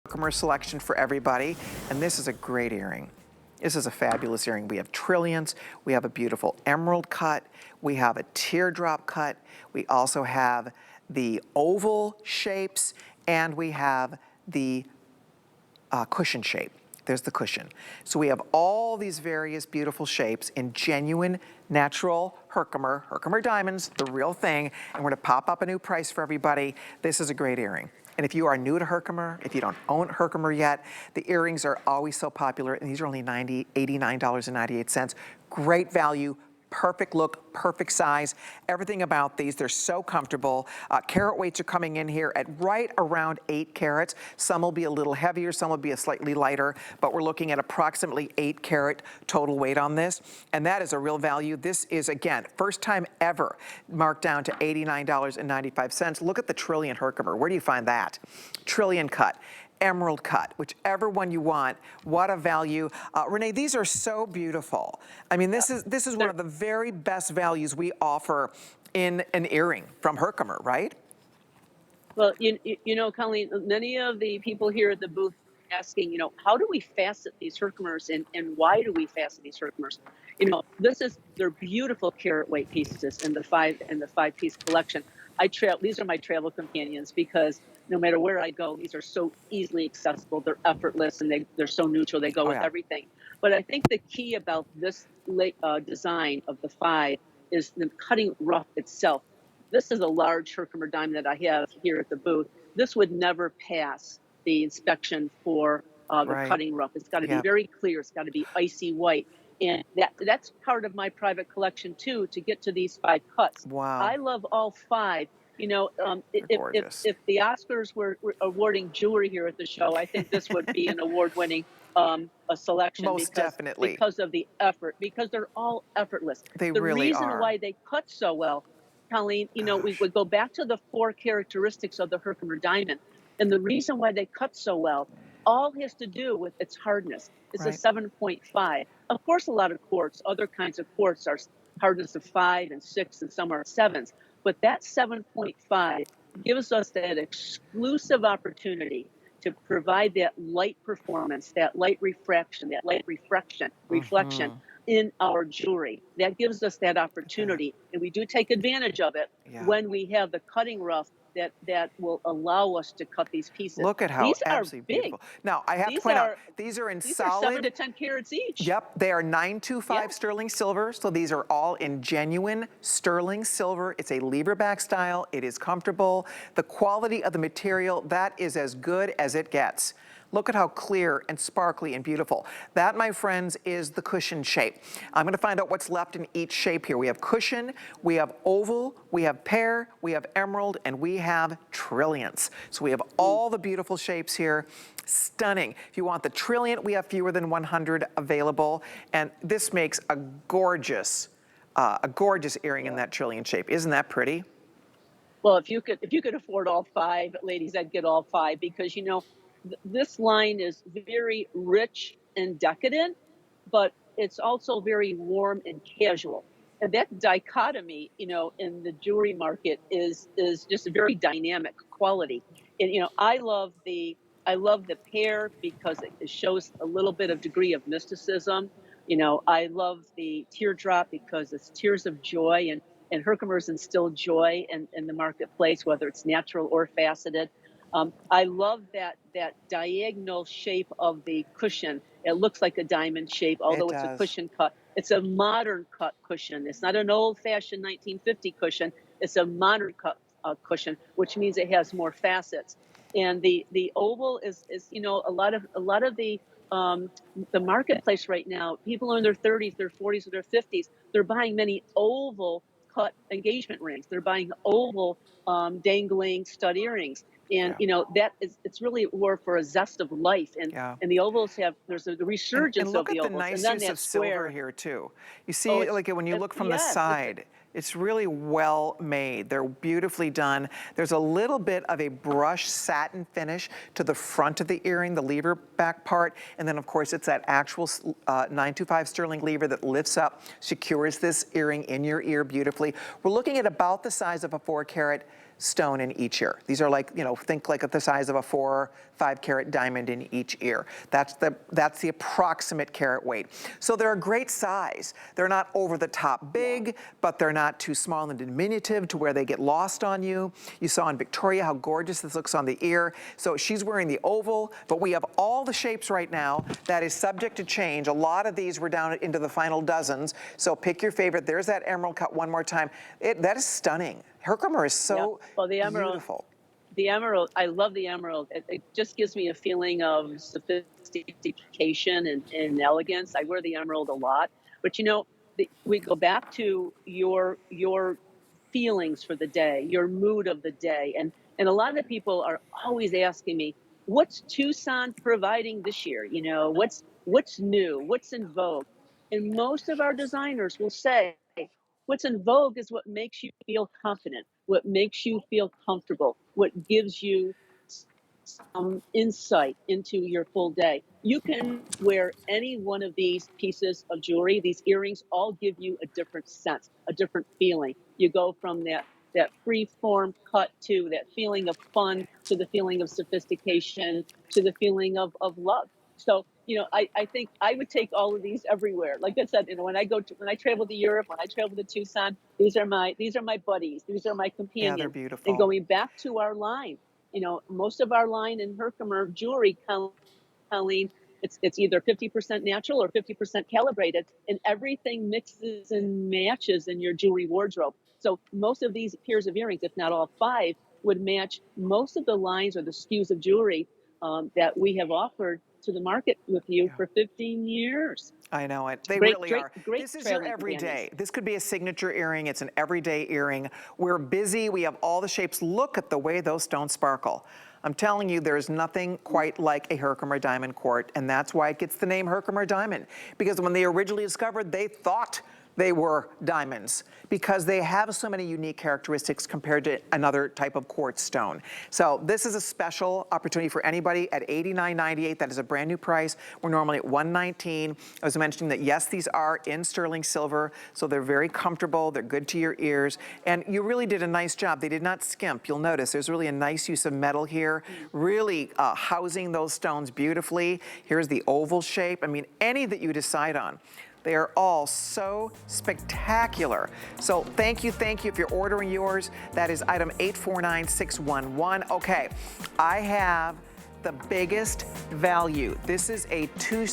Herkimer selection for everybody, and this is a great earring. This is a fabulous earring. We have trilliants, we have a beautiful emerald cut, we have a teardrop cut, we also have the oval shapes, and we have the cushion shape. There's the cushion. So we have all these various beautiful shapes in genuine, natural Herkimer diamonds, the real thing, and we're gonna pop up a new price for everybody. This is a great earring. And if you are new to Herkimer, if you don't own Herkimer yet, the earrings are always so popular, and these are only $89.98. Great value, perfect look, perfect size, everything about these. They're so comfortable. Carat weights are coming in here at right around 8 carats. Some will be a little heavier, some will be a slightly lighter, but we're looking at approximately 8 carat total weight on this, and that is a real value. This is, again, first time ever marked down to $89.95. Look at the Trilliant Herkimer. Where do you find that? Trilliantcut. Emeraldcut, whichever one you want. What a value. Renee, these are so beautiful. I mean, this is one of the very best values we offer in an earring from Herkimer, right? Well, you know, Colleen, many of the people here at the booth asking, how do we facet these Herkimers and why do we facet these Herkimers? They're beautiful carat weight pieces in the five piece collection. These are my travel companions because no matter where I go, these are so easily accessible. They're effortless and they're so neutral. They go with everything. But I think the key about this design of the 5 is the cutting rough itself. This is a large Herkimer diamond that I have here at the booth. This would never pass the inspection for the cutting rough. It's got to be very clear. It's got to be icy white. And that's part of my private collection too, to get to these 5 cuts. Wow. I love all 5. If the Oscars were awarding jewelry here at the show, I think this would be an award-winning a selection. Most definitely. Because of the effort, because they're all effortless. They really are. The reason why they cut so well, Colleen, we would go back to the 4 characteristics of the Herkimer diamond. And the reason why they cut so well all has to do with its hardness. It's a 7.5. Of course, a lot of quartz, other kinds of quartz are hardness of 5 and 6 and some are 7s. But that 7.5 gives us that exclusive opportunity to provide that light performance, that light reflection in our jewelry. That gives us that opportunity. And we do take advantage of it when we have the cutting rough that will allow us to cut these pieces. Look at how these absolutely are beautiful. Now, I have to point out, these are in solid. Are 7 to 10 carats each. Yep, they are 925 sterling silver, so these are all in genuine sterling silver. It's a Leverback style. It is comfortable. The quality of the material, that is as good as it gets. Look at how clear and sparkly and beautiful. That, my friends, is the cushion shape. I'm gonna find out what's left in each shape here. We have cushion, we have oval, we have pear, we have emerald, and we have trilliants. So we have all the beautiful shapes here. Stunning. If you want the trilliant, we have fewer than 100 available, and this makes a gorgeous earring in that trilliant shape. Isn't that pretty? Well, if you could afford all 5, ladies, I'd get all 5 because this line is very rich and decadent, but it's also very warm and casual. And that dichotomy, in the jewelry market is just a very dynamic quality. And I love the pear because it shows a little bit of degree of mysticism. I love the teardrop because it's tears of joy, and Herkimer's instill joy in the marketplace, whether it's natural or faceted. I love that diagonal shape of the cushion. It looks like a diamond shape, although it's a cushion cut. It's a modern cut cushion. It's not an old-fashioned 1950 cushion. It's a modern cut cushion, which means it has more facets. And the oval is a lot of the marketplace right now. People in their 30s, their 40s, or their 50s, they're buying many oval cut engagement rings. They're buying oval dangling stud earrings. And it's really more for a zest of life. And the ovals there's a resurgence of the ovals. And look at the nice use of silver here too. You see, like when you look from the side, it's really well made. They're beautifully done. There's a little bit of a brushed satin finish to the front of the earring, the lever back part, and then of course it's that actual 925 sterling lever that lifts up, secures this earring in your ear beautifully. We're looking at about the size of a 4 carat stone in each ear. These are like, you know, think like at the size of a 4 or 5 carat diamond in each ear. That's the approximate carat weight. So they're a great size. They're not over the top big, but they're not too small and diminutive to where they get lost on you. You saw in Victoria how gorgeous this looks on the ear. So she's wearing the oval, but we have all the shapes right now. That is subject to change. A lot of these were down into the final dozens. So pick your favorite. There's that emerald cut one more time. That is stunning. Herkimer is so well, the emerald, beautiful. The emerald, I love the emerald. It just gives me a feeling of sophistication and elegance. I wear the emerald a lot, but you know, we go back to your feelings for the day, your mood of the day, and a lot of people are always asking me, what's Tucson providing this year? You know, what's new, what's in vogue, and most of our designers will say, what's in vogue is what makes you feel confident, what makes you feel comfortable, what gives you some insight into your full day. You can wear any one of these pieces of jewelry. These earrings all give you a different sense, a different feeling. You go from that free form cut to that feeling of fun, to the feeling of sophistication, to the feeling of love. So, you know, I think I would take all of these everywhere. Like I said, you know, when I travel to Europe, when I travel to Tucson, these are my buddies, these are my Yeah, they're companions. And beautiful. going back to our line, you know, most of our line in Herkimer jewelry, Colleen, it's either 50% natural or 50% calibrated, and everything mixes and matches in your jewelry wardrobe. So most of these pairs of earrings, if not all 5, would match most of the lines or the SKUs of jewelry that we have offered to the market with you Yeah. for 15 years. I know it. They Great, really great, are. great This is your traveling companions. everyday. This could be a signature earring. It's an everyday earring. We're busy. We have all the shapes. Look at the way those stones sparkle. I'm telling you, there's nothing quite like a Herkimer diamond quart, and that's why it gets the name Herkimer diamond. Because when they originally discovered, they thought they were diamonds because they have so many unique characteristics compared to another type of quartz stone. So this is a special opportunity for anybody at $89.98. That is a brand new price. We're normally at $119. I was mentioning that yes, these are in sterling silver, so they're very comfortable. They're good to your ears, and you really did a nice job. They did not skimp. You'll notice there's really a nice use of metal here, really housing those stones beautifully. Here's the oval shape. I mean, any that you decide on. They are all so spectacular. So thank you if you're ordering yours. That is item 849611. Okay, I have the biggest value. This is a Tucson